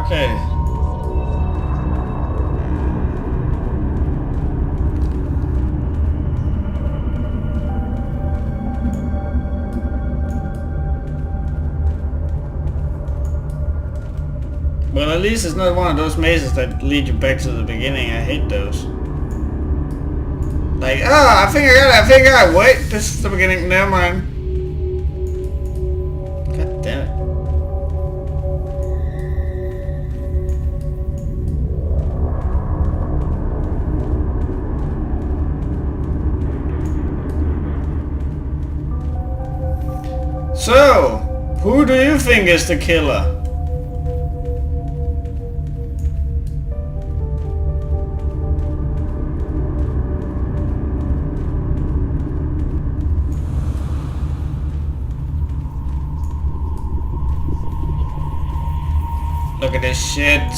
Okay. Well, at least it's not one of those mazes that lead you back to the beginning. I hate those. Like, oh, I think I got it. Wait, this is the beginning. Never mind. God damn it. So, who do you think is the killer? Look at this shit.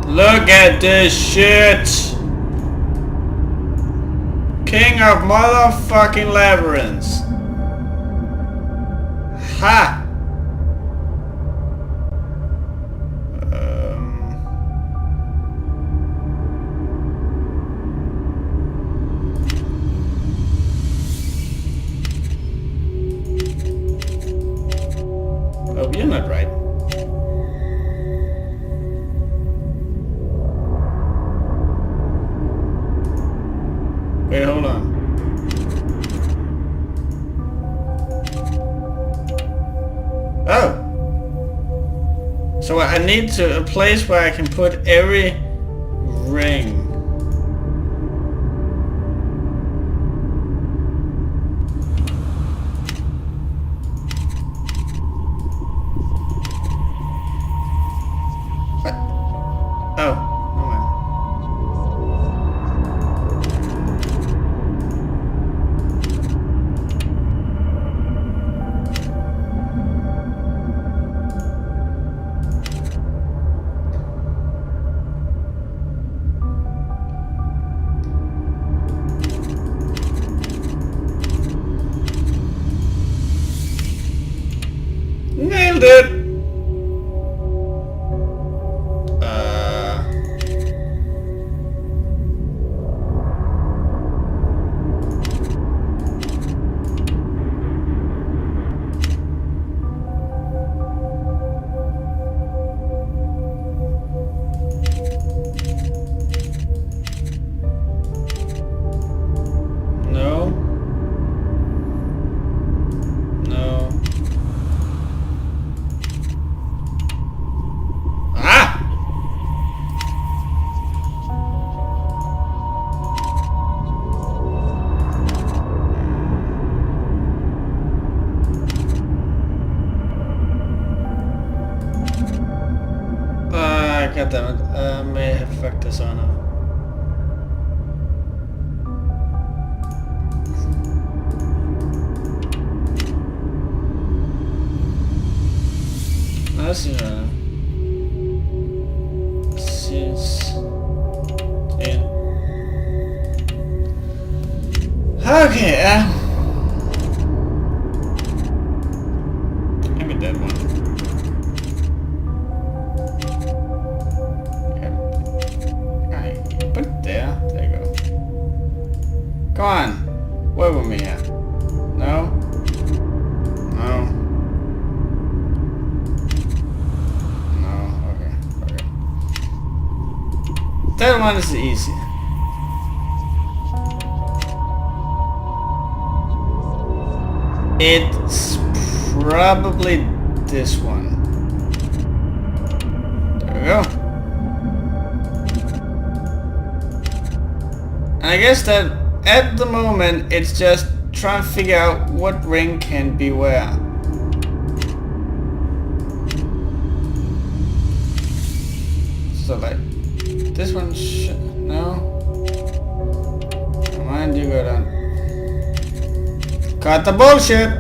Look at this shit. King of motherfucking labyrinths. Ha! Oh, you're not right. Wait, hold on. Oh! So I need a place where I can put every ring. What? Oh, no man. Nailed it! No. No. Ah! Goddammit. I may have fucked this on up. That's since yeah. Okay, give me that one. Put it there. There you go. Come on. Where with me here? No? No. No. Okay. Okay. That one is easy. It's probably this one. There we go. And I guess that at the moment it's just trying to figure out what ring can be where. So like this one should no. Come on, you go down. Cut the bullshit!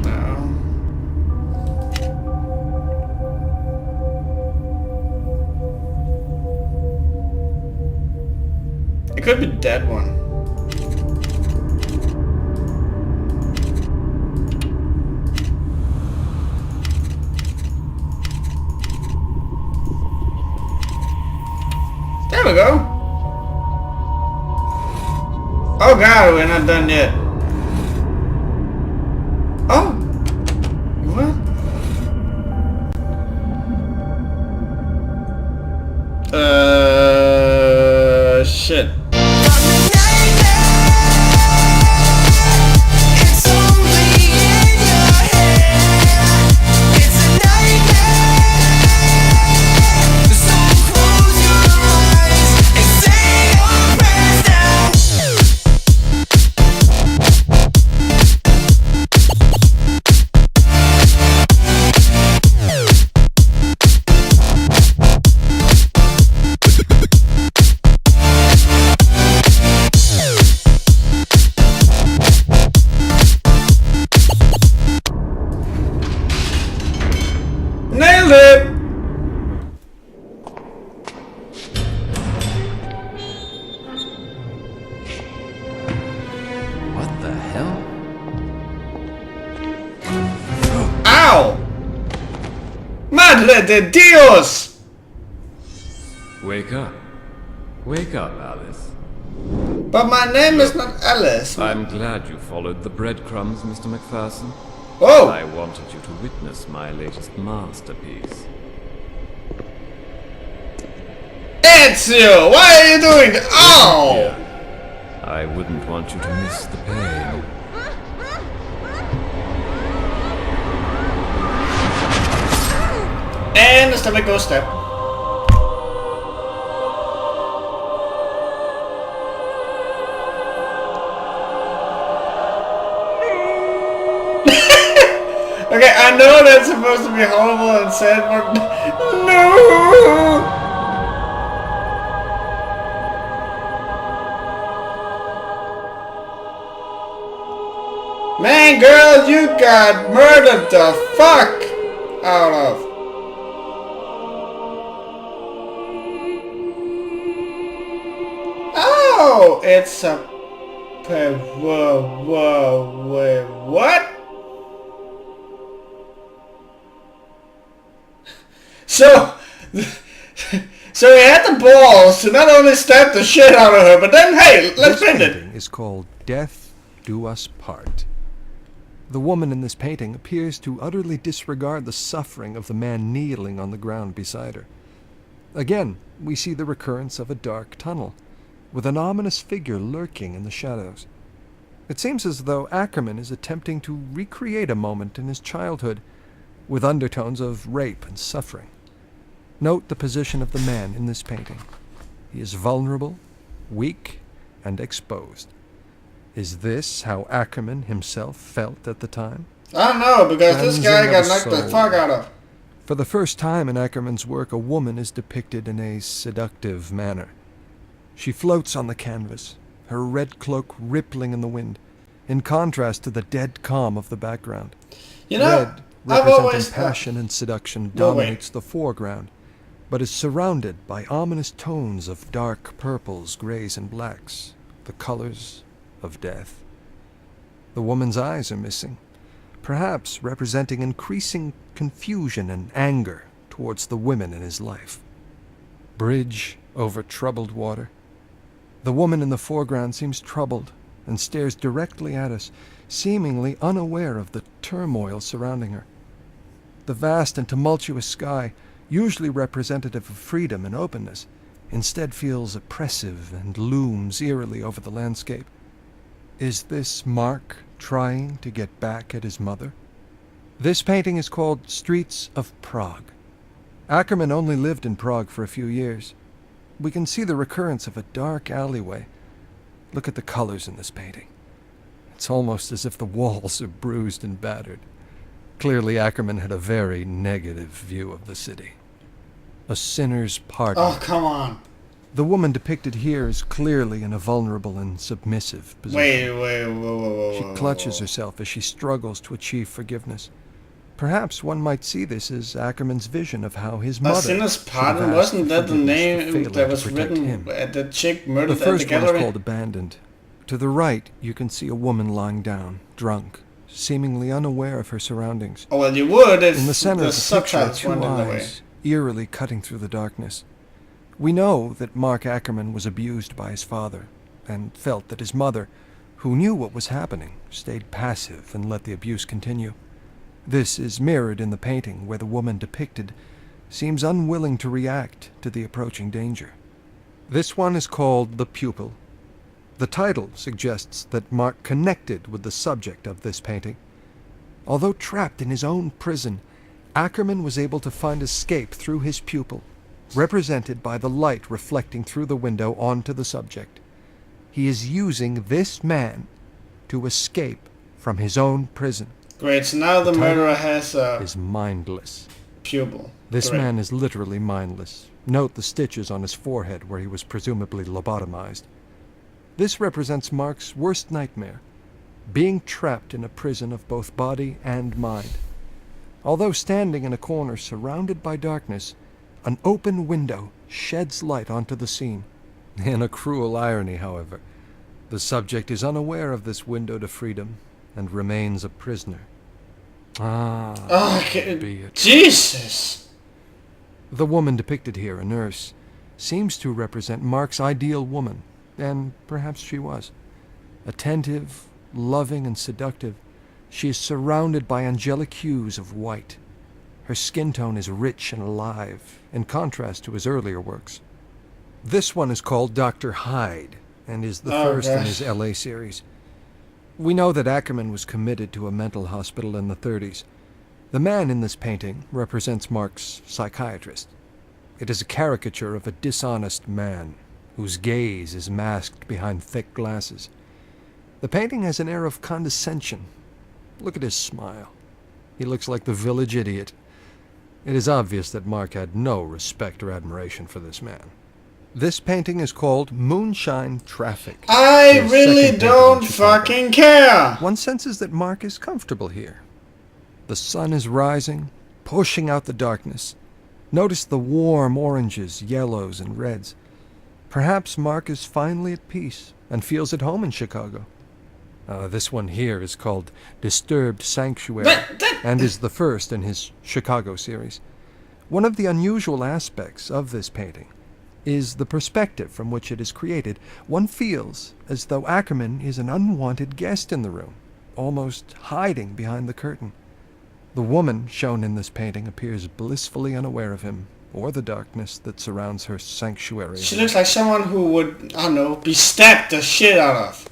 No. It could be that one. Oh god, we're not done yet. Oh! What? Shit. Nailed it! What the hell? Ow! Madre de Dios! Wake up. Wake up, Alice. But my name is not Alice. I'm glad you followed the breadcrumbs, Mr. McPherson. Oh! I wanted you to witness my latest masterpiece. Ezio! Why are you doing that? Oh! Yeah. I wouldn't want you to miss the pain. And the stomach goes step. Okay, I know that's supposed to be horrible and sad, but no! Man, girl, you got murdered the fuck out of. Oh, it's a... Whoa, wait, what? So he had the balls to not only stab the shit out of her, but then, hey, let's end it. This painting is called Death Do Us Part. The woman in this painting appears to utterly disregard the suffering of the man kneeling on the ground beside her. Again, we see the recurrence of a dark tunnel, with an ominous figure lurking in the shadows. It seems as though Ackerman is attempting to recreate a moment in his childhood, with undertones of rape and suffering. Note the position of the man in this painting. He is vulnerable, weak, and exposed. Is this how Ackerman himself felt at the time? I don't know, because this guy got knocked the soul. fuck out of. For the first time in Ackerman's work, a woman is depicted in a seductive manner. She floats on the canvas, her red cloak rippling in the wind, in contrast to the dead calm of the background. You know, Red, I've representing always passion and seduction, No, wait. dominates the foreground, but is surrounded by ominous tones of dark purples, grays, and blacks, the colors of death. The woman's eyes are missing, perhaps representing increasing confusion and anger towards the women in his life. Bridge over troubled water. The woman in the foreground seems troubled and stares directly at us, seemingly unaware of the turmoil surrounding her. The vast and tumultuous sky, usually representative of freedom and openness, instead feels oppressive and looms eerily over the landscape. Is this Mark trying to get back at his mother? This painting is called Streets of Prague. Ackerman only lived in Prague for a few years. We can see the recurrence of a dark alleyway. Look at the colors in this painting. It's almost as if the walls are bruised and battered. Clearly, Ackerman had a very negative view of the city. A sinner's party. Oh, come on. The woman depicted here is clearly in a vulnerable and submissive position. Wait, whoa. She clutches herself as she struggles to achieve forgiveness. Perhaps one might see this as Ackerman's vision of how his mother... A sinner's should have pardon? asked Wasn't for that the forgiveness for name failing that to was protect written him. at the chick The murdered at the first one is gallery? called Abandoned. To the right, you can see a woman lying down, drunk, seemingly unaware of her surroundings. Oh, well, you would if In the center the of the picture are subtitles two weren't in the way. eyes, eerily cutting through the darkness. We know that Mark Ackerman was abused by his father, and felt that his mother, who knew what was happening, stayed passive and let the abuse continue. This is mirrored in the painting, where the woman depicted seems unwilling to react to the approaching danger. This one is called The Pupil. The title suggests that Mark connected with the subject of this painting. Although trapped in his own prison, Ackerman was able to find escape through his pupil, represented by the light reflecting through the window onto the subject. He is using this man to escape from his own prison. Great, so now the murderer has a is mindless. pupil. This Great. man is literally mindless. Note the stitches on his forehead where he was presumably lobotomized. This represents Mark's worst nightmare, being trapped in a prison of both body and mind. Although standing in a corner surrounded by darkness, an open window sheds light onto the scene. In a cruel irony, however, the subject is unaware of this window to freedom and remains a prisoner. Be it. Jesus! The woman depicted here, a nurse, seems to represent Mark's ideal woman, and perhaps she was. Attentive, loving, and seductive, she is surrounded by angelic hues of white. Her skin tone is rich and alive, in contrast to his earlier works. This one is called Dr. Hyde, and is the first in his LA series. We know that Ackerman was committed to a mental hospital in the 30s. The man in this painting represents Mark's psychiatrist. It is a caricature of a dishonest man, whose gaze is masked behind thick glasses. The painting has an air of condescension. Look at his smile. He looks like the village idiot. It is obvious that Mark had no respect or admiration for this man. This painting is called Moonshine Traffic. I really don't fucking care! One senses that Mark is comfortable here. The sun is rising, pushing out the darkness. Notice the warm oranges, yellows, and reds. Perhaps Mark is finally at peace and feels at home in Chicago. This one here is called Disturbed Sanctuary and is the first in his Chicago series. One of the unusual aspects of this painting is the perspective from which it is created. One feels as though Ackerman is an unwanted guest in the room, almost hiding behind the curtain. The woman shown in this painting appears blissfully unaware of him or the darkness that surrounds her sanctuary. She looks like someone who would, I don't know, be stabbed the shit out of.